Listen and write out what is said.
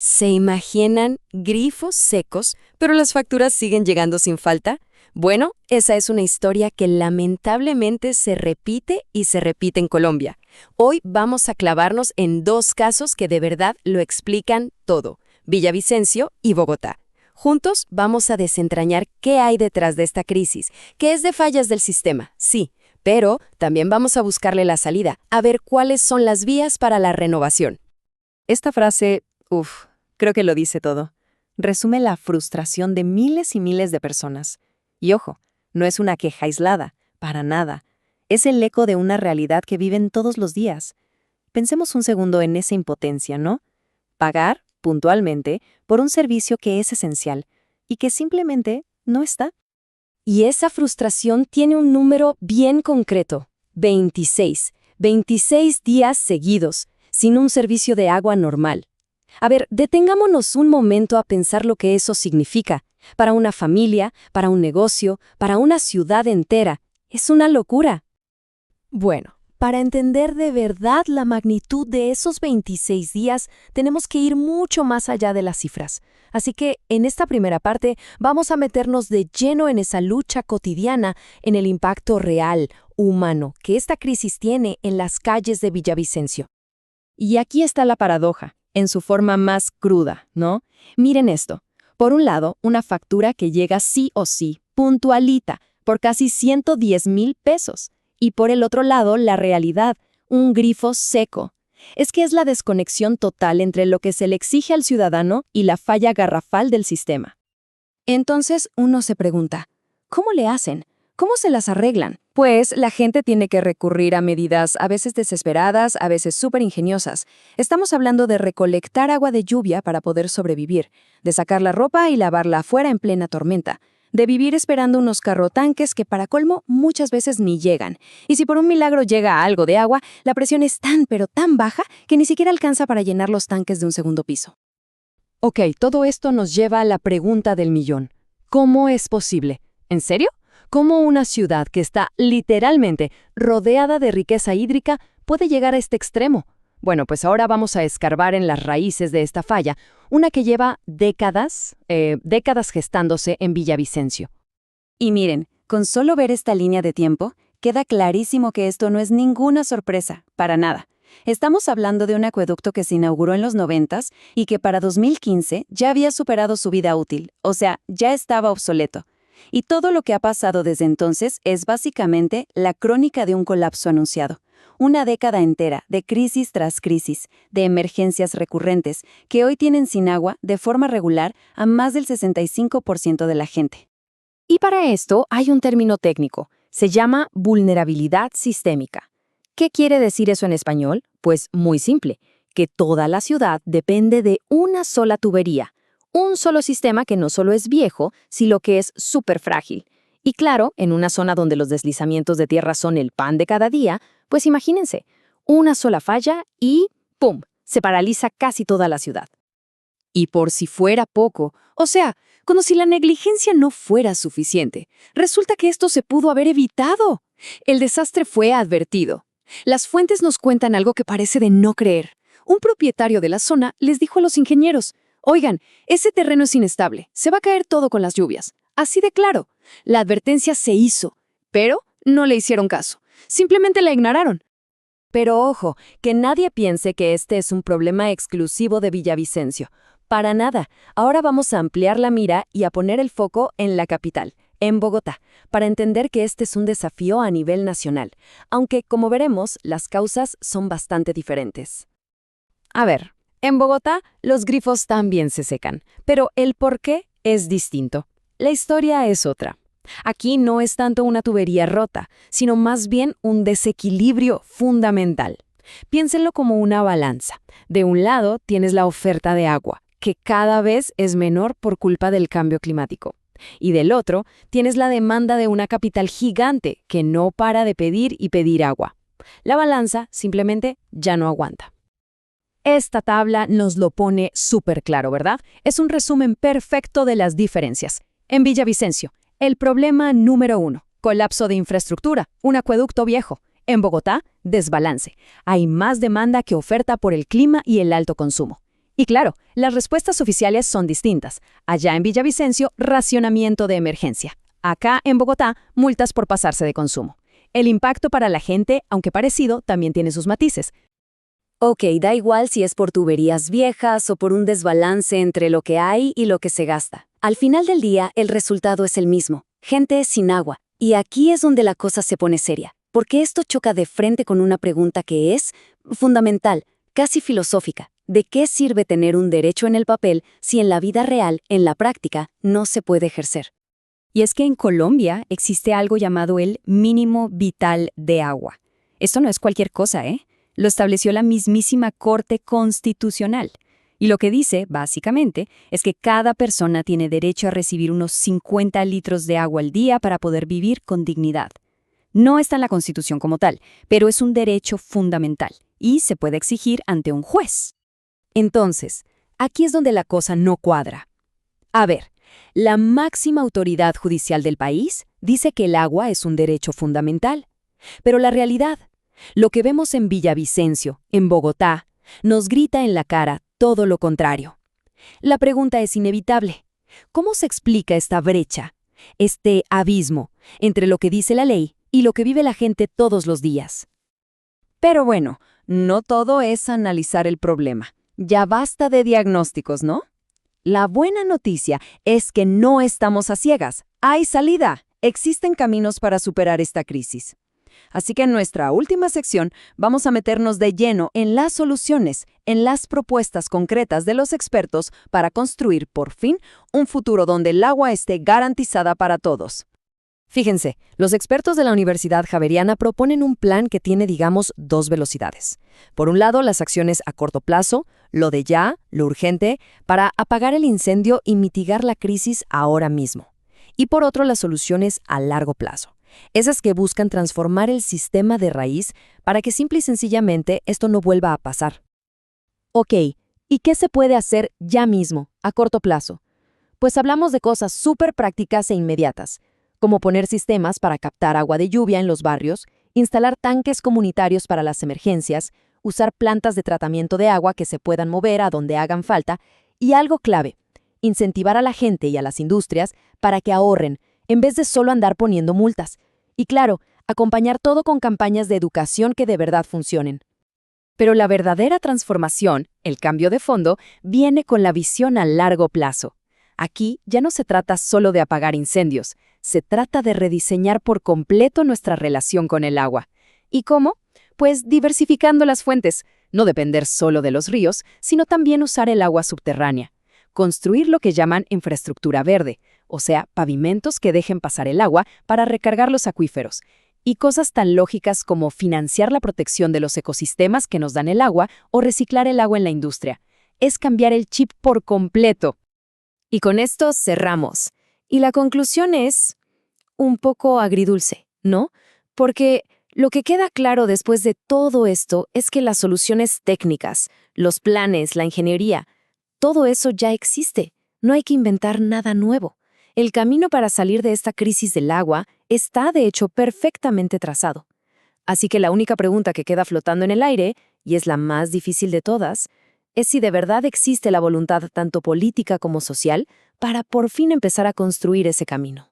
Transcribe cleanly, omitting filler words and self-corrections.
¿Se imaginan grifos secos, pero las facturas siguen llegando sin falta? Bueno, esa es una historia que lamentablemente se repite y se repite en Colombia. Hoy vamos a clavarnos en dos casos que de verdad lo explican todo: Villavicencio y Bogotá. Juntos vamos a desentrañar qué hay detrás de esta crisis, qué es de fallas del sistema, sí, pero también vamos a buscarle la salida, a ver cuáles son las vías para la renovación. Esta frase, creo que lo dice todo. Resume la frustración de miles y miles de personas. Y ojo, no es una queja aislada, para nada. Es el eco de una realidad que viven todos los días. Pensemos un segundo en esa impotencia, ¿no? Pagar, puntualmente, por un servicio que es esencial y que simplemente no está. Y esa frustración tiene un número bien concreto: 26. 26 días seguidos, sin un servicio de agua normal. A ver, detengámonos un momento a pensar lo que eso significa. Para una familia, para un negocio, para una ciudad entera. Es una locura. Bueno, para entender de verdad la magnitud de esos 26 días, tenemos que ir mucho más allá de las cifras. Así que, en esta primera parte, vamos a meternos de lleno en esa lucha cotidiana, en el impacto real, humano, que esta crisis tiene en las calles de Villavicencio. Y aquí está la paradoja, en su forma más cruda, ¿no? Miren esto. Por un lado, una factura que llega sí o sí, puntualita, por casi 110,000 pesos. Y por el otro lado, la realidad, un grifo seco. Es que es la desconexión total entre lo que se le exige al ciudadano y la falla garrafal del sistema. Entonces uno se pregunta, ¿cómo le hacen? ¿Cómo se las arreglan? Pues la gente tiene que recurrir a medidas a veces desesperadas, a veces súper ingeniosas. Estamos hablando de recolectar agua de lluvia para poder sobrevivir, de sacar la ropa y lavarla afuera en plena tormenta, de vivir esperando unos carrotanques que para colmo muchas veces ni llegan. Y si por un milagro llega algo de agua, la presión es tan pero tan baja que ni siquiera alcanza para llenar los tanques de un segundo piso. Ok, todo esto nos lleva a la pregunta del millón. ¿Cómo es posible? ¿En serio? ¿Cómo una ciudad que está literalmente rodeada de riqueza hídrica puede llegar a este extremo? Bueno, pues ahora vamos a escarbar en las raíces de esta falla, una que lleva décadas gestándose en Villavicencio. Y miren, con solo ver esta línea de tiempo, queda clarísimo que esto no es ninguna sorpresa, para nada. Estamos hablando de un acueducto que se inauguró en los 90s y que para 2015 ya había superado su vida útil, o sea, ya estaba obsoleto. Y todo lo que ha pasado desde entonces es básicamente la crónica de un colapso anunciado. Una década entera de crisis tras crisis, de emergencias recurrentes, que hoy tienen sin agua de forma regular a más del 65% de la gente. Y para esto hay un término técnico, se llama vulnerabilidad sistémica. ¿Qué quiere decir eso en español? Pues muy simple, que toda la ciudad depende de una sola tubería, un solo sistema que no solo es viejo, sino que es súper frágil. Y claro, en una zona donde los deslizamientos de tierra son el pan de cada día, pues imagínense, una sola falla y ¡pum!, se paraliza casi toda la ciudad. Y por si fuera poco, o sea, como si la negligencia no fuera suficiente, resulta que esto se pudo haber evitado. El desastre fue advertido. Las fuentes nos cuentan algo que parece de no creer. Un propietario de la zona les dijo a los ingenieros: oigan, ese terreno es inestable, se va a caer todo con las lluvias. Así de claro. La advertencia se hizo, pero no le hicieron caso. Simplemente la ignoraron. Pero ojo, que nadie piense que este es un problema exclusivo de Villavicencio. Para nada. Ahora vamos a ampliar la mira y a poner el foco en la capital, en Bogotá, para entender que este es un desafío a nivel nacional, aunque, como veremos, las causas son bastante diferentes. A ver, en Bogotá los grifos también se secan, pero el por qué es distinto. La historia es otra. Aquí no es tanto una tubería rota, sino más bien un desequilibrio fundamental. Piénsenlo como una balanza. De un lado tienes la oferta de agua, que cada vez es menor por culpa del cambio climático. Y del otro tienes la demanda de una capital gigante que no para de pedir y pedir agua. La balanza simplemente ya no aguanta. Esta tabla nos lo pone súper claro, ¿verdad? Es un resumen perfecto de las diferencias. En Villavicencio, el problema número 1, colapso de infraestructura, un acueducto viejo. En Bogotá, desbalance. Hay más demanda que oferta por el clima y el alto consumo. Y claro, las respuestas oficiales son distintas. Allá en Villavicencio, racionamiento de emergencia. Acá en Bogotá, multas por pasarse de consumo. El impacto para la gente, aunque parecido, también tiene sus matices. Ok, da igual si es por tuberías viejas o por un desbalance entre lo que hay y lo que se gasta. Al final del día, el resultado es el mismo. Gente sin agua. Y aquí es donde la cosa se pone seria. Porque esto choca de frente con una pregunta que es fundamental, casi filosófica. ¿De qué sirve tener un derecho en el papel si en la vida real, en la práctica, no se puede ejercer? Y es que en Colombia existe algo llamado el mínimo vital de agua. Esto no es cualquier cosa, ¿eh? Lo estableció la mismísima Corte Constitucional. Y lo que dice, básicamente, es que cada persona tiene derecho a recibir unos 50 litros de agua al día para poder vivir con dignidad. No está en la Constitución como tal, pero es un derecho fundamental y se puede exigir ante un juez. Entonces, aquí es donde la cosa no cuadra. A ver, la máxima autoridad judicial del país dice que el agua es un derecho fundamental. Pero la realidad, lo que vemos en Villavicencio, en Bogotá, nos grita en la cara todo lo contrario. La pregunta es inevitable. ¿Cómo se explica esta brecha, este abismo, entre lo que dice la ley y lo que vive la gente todos los días? Pero bueno, no todo es analizar el problema. Ya basta de diagnósticos, ¿no? La buena noticia es que no estamos a ciegas. Hay salida. Existen caminos para superar esta crisis. Así que en nuestra última sección vamos a meternos de lleno en las soluciones, en las propuestas concretas de los expertos para construir, por fin, un futuro donde el agua esté garantizada para todos. Fíjense, los expertos de la Universidad Javeriana proponen un plan que tiene, digamos, dos velocidades. Por un lado, las acciones a corto plazo, lo de ya, lo urgente, para apagar el incendio y mitigar la crisis ahora mismo. Y por otro, las soluciones a largo plazo. Esas que buscan transformar el sistema de raíz para que simple y sencillamente esto no vuelva a pasar. Ok, ¿y qué se puede hacer ya mismo, a corto plazo? Pues hablamos de cosas súper prácticas e inmediatas, como poner sistemas para captar agua de lluvia en los barrios, instalar tanques comunitarios para las emergencias, usar plantas de tratamiento de agua que se puedan mover a donde hagan falta, y algo clave, incentivar a la gente y a las industrias para que ahorren, en vez de solo andar poniendo multas. Y claro, acompañar todo con campañas de educación que de verdad funcionen. Pero la verdadera transformación, el cambio de fondo, viene con la visión a largo plazo. Aquí ya no se trata solo de apagar incendios, se trata de rediseñar por completo nuestra relación con el agua. ¿Y cómo? Pues diversificando las fuentes, no depender solo de los ríos, sino también usar el agua subterránea. Construir lo que llaman infraestructura verde, o sea, pavimentos que dejen pasar el agua para recargar los acuíferos. Y cosas tan lógicas como financiar la protección de los ecosistemas que nos dan el agua o reciclar el agua en la industria. Es cambiar el chip por completo. Y con esto cerramos. Y la conclusión es un poco agridulce, ¿no? Porque lo que queda claro después de todo esto es que las soluciones técnicas, los planes, la ingeniería, todo eso ya existe. No hay que inventar nada nuevo. El camino para salir de esta crisis del agua está, de hecho, perfectamente trazado. Así que la única pregunta que queda flotando en el aire, y es la más difícil de todas, es si de verdad existe la voluntad tanto política como social para por fin empezar a construir ese camino.